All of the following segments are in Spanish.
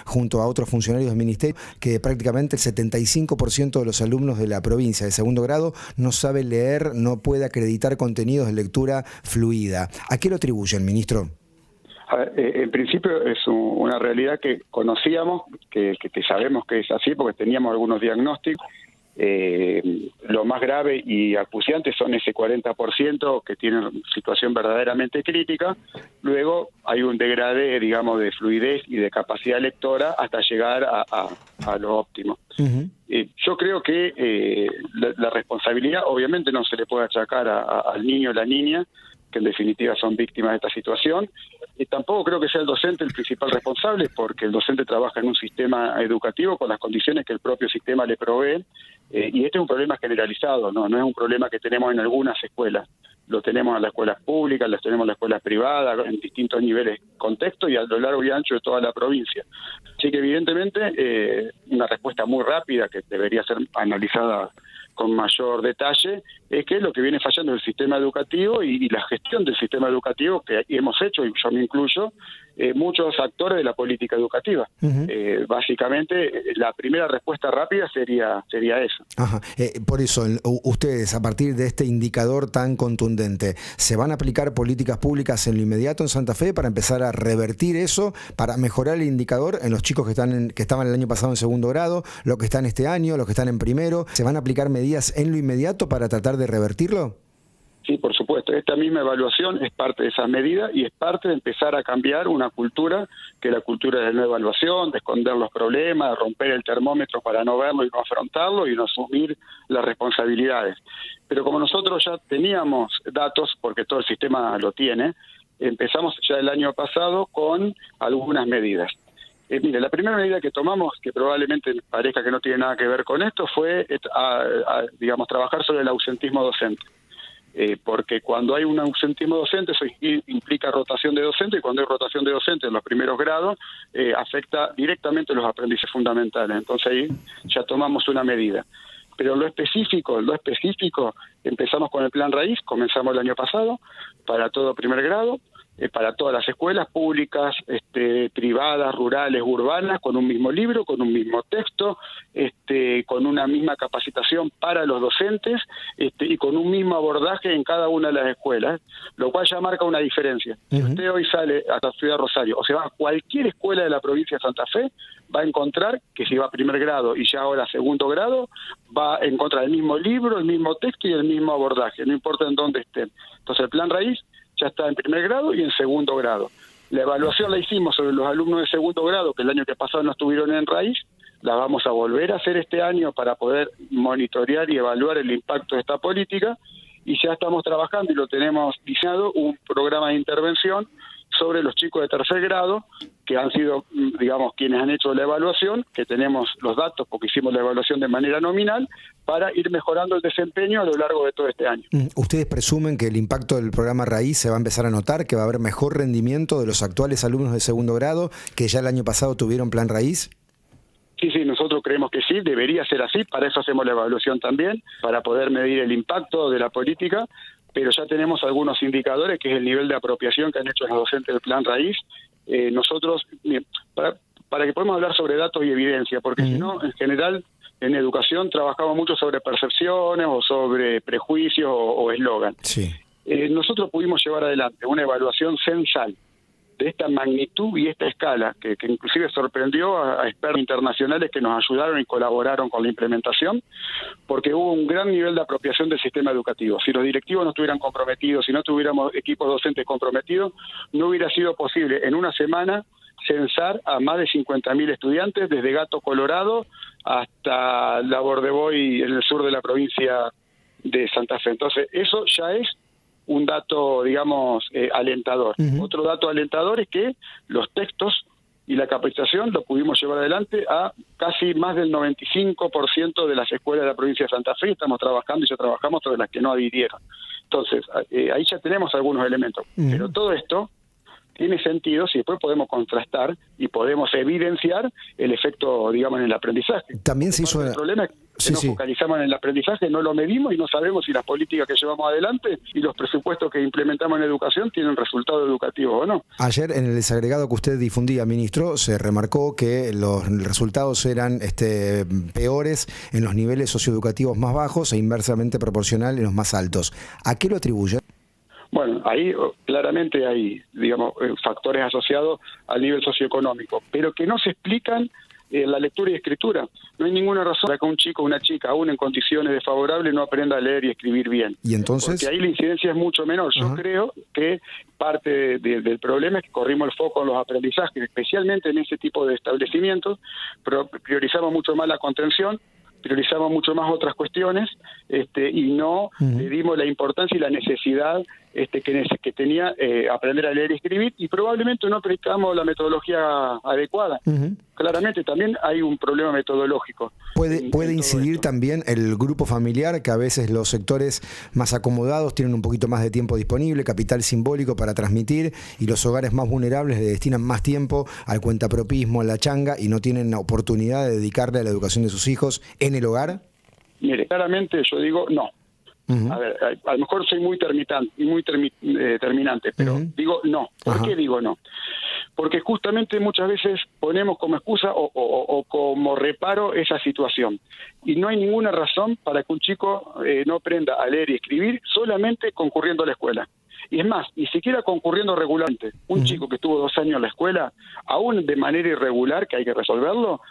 junto a otros funcionarios del Ministerio, que prácticamente el 75% de los alumnos de la provincia de segundo grado no sabe leer, no puede acreditar contenidos de lectura fluida. ¿A qué lo atribuyen, ministro? En principio es una realidad que conocíamos, que sabemos que es así porque teníamos algunos diagnósticos. Lo más grave y acuciante son ese 40% que tienen situación verdaderamente crítica. Luego hay un degrade, digamos, de fluidez y de capacidad lectora hasta llegar a lo óptimo. Uh-huh. Yo creo que la responsabilidad obviamente no se le puede achacar al niño o la niña, que en definitiva son víctimas de esta situación. Y tampoco creo que sea el docente el principal responsable, porque el docente trabaja en un sistema educativo con las condiciones que el propio sistema le provee, y este es un problema generalizado, no es un problema que tenemos en algunas escuelas. Lo tenemos en las escuelas públicas, lo tenemos en las escuelas privadas, en distintos niveles, contexto y a lo largo y ancho de toda la provincia. Así que evidentemente una respuesta muy rápida que debería ser analizada con mayor detalle, es que lo que viene fallando es el sistema educativo y la gestión del sistema educativo que hemos hecho, y yo me incluyo, muchos actores de la política educativa. Uh-huh. Básicamente, la primera respuesta rápida sería eso. Ajá. Por eso, ustedes, a partir de este indicador tan contundente, ¿se van a aplicar políticas públicas en lo inmediato en Santa Fe para empezar a revertir eso, para mejorar el indicador en los chicos que estaban el año pasado en segundo grado, los que están este año, los que están en primero? ¿Se van a aplicar medidas en lo inmediato para tratar de revertirlo? Sí, por supuesto. Esta misma evaluación es parte de esas medidas y es parte de empezar a cambiar una cultura, que la cultura de la no evaluación, de esconder los problemas, de romper el termómetro para no verlo y no afrontarlo y no asumir las responsabilidades. Pero como nosotros ya teníamos datos, porque todo el sistema lo tiene, empezamos ya el año pasado con algunas medidas. Mire, la primera medida que tomamos, que probablemente parezca que no tiene nada que ver con esto, fue, digamos, trabajar sobre el ausentismo docente. Porque cuando hay un ausentismo docente, eso implica rotación de docente, y cuando hay rotación de docente en los primeros grados, afecta directamente los aprendizajes fundamentales. Entonces ahí ya tomamos una medida. Pero lo específico, empezamos con el Plan Raíz, comenzamos el año pasado, para todo primer grado, para todas las escuelas públicas, privadas, rurales, urbanas, con un mismo libro, con un mismo texto, con una misma capacitación para los docentes, y con un mismo abordaje en cada una de las escuelas, lo cual ya marca una diferencia. Uh-huh. Si usted hoy sale a la ciudad de Rosario, o se va a cualquier escuela de la provincia de Santa Fe, va a encontrar que si va a primer grado y ya ahora a segundo grado, va a encontrar el mismo libro, el mismo texto y el mismo abordaje, no importa en dónde estén. Entonces el Plan Raíz ya está en primer grado y en segundo grado. La evaluación la hicimos sobre los alumnos de segundo grado, que el año que pasado no estuvieron en Raíz, la vamos a volver a hacer este año para poder monitorear y evaluar el impacto de esta política, y ya estamos trabajando y lo tenemos diseñado un programa de intervención sobre los chicos de tercer grado, que han sido, digamos, quienes han hecho la evaluación, que tenemos los datos porque hicimos la evaluación de manera nominal, para ir mejorando el desempeño a lo largo de todo este año. ¿Ustedes presumen que el impacto del programa Raíz se va a empezar a notar, que va a haber mejor rendimiento de los actuales alumnos de segundo grado, que ya el año pasado tuvieron Plan Raíz? Sí, nosotros creemos que sí, debería ser así, para eso hacemos la evaluación también, para poder medir el impacto de la política, pero ya tenemos algunos indicadores, que es el nivel de apropiación que han hecho los docentes del Plan Raíz. Nosotros, para que podamos hablar sobre datos y evidencia, porque si no, en general, en educación trabajamos mucho sobre percepciones o sobre prejuicios o eslogan. Sí. Nosotros pudimos llevar adelante una evaluación censal de esta magnitud y esta escala, que inclusive sorprendió a expertos internacionales que nos ayudaron y colaboraron con la implementación, porque hubo un gran nivel de apropiación del sistema educativo. Si los directivos no estuvieran comprometidos, si no tuviéramos equipos docentes comprometidos, no hubiera sido posible en una semana censar a más de 50.000 estudiantes, desde Gato Colorado hasta Labor de Boy en el sur de la provincia de Santa Fe. Entonces, eso ya es un dato, digamos, alentador. Uh-huh. Otro dato alentador es que los textos y la capacitación lo pudimos llevar adelante a casi más del 95% de las escuelas de la provincia de Santa Fe. Estamos trabajando y ya trabajamos sobre las que no adhirieron. Entonces, ahí ya tenemos algunos elementos. Uh-huh. Pero todo esto tiene sentido si después podemos contrastar y podemos evidenciar el efecto, digamos, en el aprendizaje. También se hizo... El problema es... Sí, nos sí. focalizamos en el aprendizaje, no lo medimos y no sabemos si las políticas que llevamos adelante y los presupuestos que implementamos en educación tienen resultados educativos o no. Ayer en el desagregado que usted difundía, ministro, se remarcó que los resultados eran peores en los niveles socioeducativos más bajos e inversamente proporcional en los más altos. ¿A qué lo atribuye? Bueno, ahí claramente hay, digamos, factores asociados al nivel socioeconómico, pero que no se explican la lectura y escritura. No hay ninguna razón para que un chico o una chica, aún en condiciones desfavorables, no aprenda a leer y escribir bien. ¿Y entonces? Porque ahí la incidencia es mucho menor. Yo creo que parte del problema es que corrimos el foco en los aprendizajes, especialmente en ese tipo de establecimientos, pero priorizamos mucho más la contención, priorizamos mucho más otras cuestiones y no le dimos la importancia y la necesidad que tenía aprender a leer y escribir, y probablemente no aplicamos la metodología adecuada. Claramente también hay un problema metodológico. ¿Puede incidir también el grupo familiar, que a veces los sectores más acomodados tienen un poquito más de tiempo disponible, capital simbólico para transmitir, y los hogares más vulnerables le destinan más tiempo al cuentapropismo, a la changa, y no tienen la oportunidad de dedicarle a la educación de sus hijos en el hogar? Mire, claramente yo digo no. A ver, a lo mejor soy muy terminante, pero digo no. ¿Por qué digo no? Porque justamente muchas veces ponemos como excusa o como reparo esa situación. Y no hay ninguna razón para que un chico no aprenda a leer y escribir solamente concurriendo a la escuela. Y es más, ni siquiera concurriendo regularmente. Un chico que estuvo 2 años en la escuela, aún de manera irregular, que hay que resolverlo,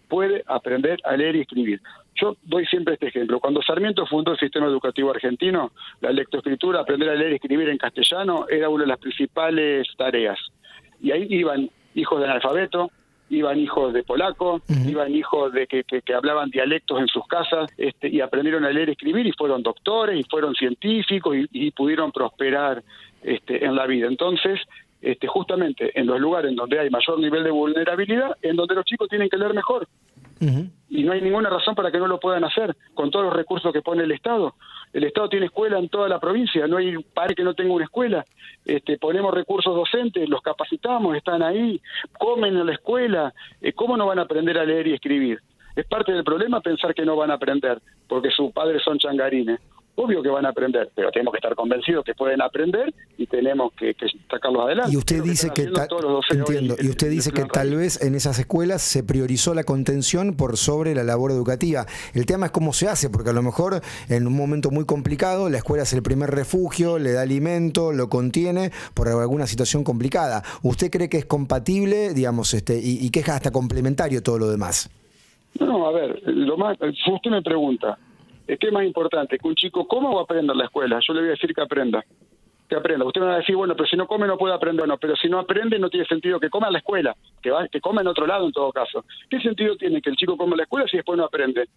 puede aprender a leer y escribir. Yo doy siempre este ejemplo. Cuando Sarmiento fundó el sistema educativo argentino, la lectoescritura, aprender a leer y escribir en castellano, era una de las principales tareas. Y ahí iban hijos de analfabeto, iban hijos de polaco, iban hijos de que hablaban dialectos en sus casas, y aprendieron a leer y escribir, y fueron doctores, y fueron científicos, y pudieron prosperar en la vida. Entonces, justamente en los lugares en donde hay mayor nivel de vulnerabilidad, en donde los chicos tienen que leer mejor. Y no hay ninguna razón para que no lo puedan hacer, con todos los recursos que pone el Estado. El Estado tiene escuela en toda la provincia, no hay padre que no tenga una escuela. Ponemos recursos docentes, los capacitamos, están ahí, comen en la escuela. ¿Cómo no van a aprender a leer y escribir? Es parte del problema pensar que no van a aprender, porque sus padres son changarines. Obvio que van a aprender, pero tenemos que estar convencidos que pueden aprender y tenemos que sacarlos adelante. Y usted dice que tal vez en esas escuelas se priorizó la contención por sobre la labor educativa. El tema es cómo se hace, porque a lo mejor en un momento muy complicado la escuela es el primer refugio, le da alimento, lo contiene por alguna situación complicada. ¿Usted cree que es compatible, digamos, y que es hasta complementario todo lo demás? No, a ver, usted me pregunta, ¿qué es más importante? ¿Que un chico coma o aprenda en la escuela? Yo le voy a decir que aprenda. Que aprenda. Usted me va a decir, bueno, pero si no come no puede aprender. Bueno, pero si no aprende no tiene sentido que coma en la escuela, que coma en otro lado en todo caso. ¿Qué sentido tiene que el chico coma en la escuela si después no aprende?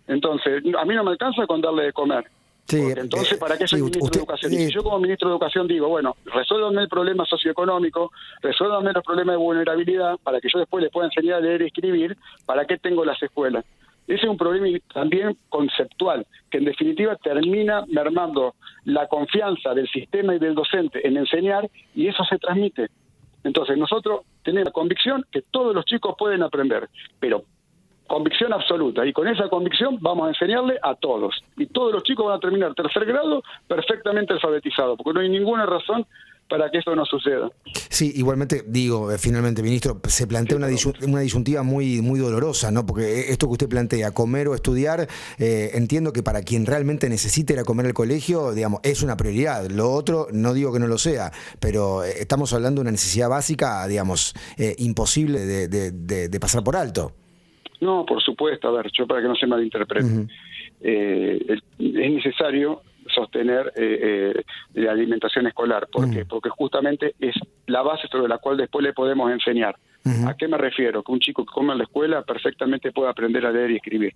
Entonces, a mí no me alcanza con darle de comer. Sí, entonces, ¿para qué soy ministro de Educación? Y si yo como ministro de Educación digo, bueno, resuélvanme el problema socioeconómico, resuélvanme los problemas de vulnerabilidad, para que yo después les pueda enseñar a leer y escribir, ¿para qué tengo las escuelas? Ese es un problema también conceptual, que en definitiva termina mermando la confianza del sistema y del docente en enseñar, y eso se transmite. Entonces nosotros tenemos la convicción que todos los chicos pueden aprender, pero convicción absoluta, y con esa convicción vamos a enseñarle a todos. Y todos los chicos van a terminar 3er grado perfectamente alfabetizados, porque no hay ninguna razón para que eso no suceda. Sí, igualmente, digo, finalmente, ministro, se plantea una disyuntiva muy dolorosa, ¿no? Porque esto que usted plantea, comer o estudiar, entiendo que para quien realmente necesite ir a comer al colegio, digamos, es una prioridad. Lo otro, no digo que no lo sea, pero estamos hablando de una necesidad básica, digamos, imposible de pasar por alto. No, por supuesto, a ver, yo para que no se malinterprete, es necesario sostener la alimentación escolar. ¿Por qué? Porque justamente es la base sobre la cual después le podemos enseñar. ¿A qué me refiero? Que un chico que come en la escuela perfectamente puede aprender a leer y escribir.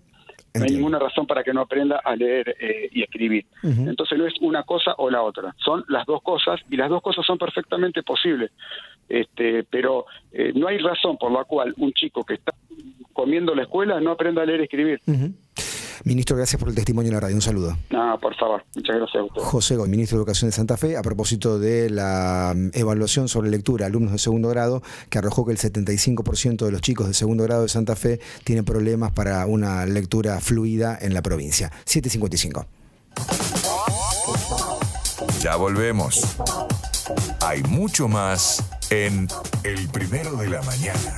No hay ninguna razón para que no aprenda a leer y escribir. Entonces no es una cosa o la otra, son las dos cosas, y las dos cosas son perfectamente posibles. Pero no hay razón por la cual un chico que está comiendo en la escuela no aprenda a leer y escribir. Ministro, gracias por el testimonio en la radio. Un saludo. No, por favor. Muchas gracias a usted. José Goy, ministro de Educación de Santa Fe, a propósito de la evaluación sobre lectura a alumnos de segundo grado, que arrojó que el 75% de los chicos de segundo grado de Santa Fe tienen problemas para una lectura fluida en la provincia. 7:55. Ya volvemos. Hay mucho más en El Primero de la Mañana.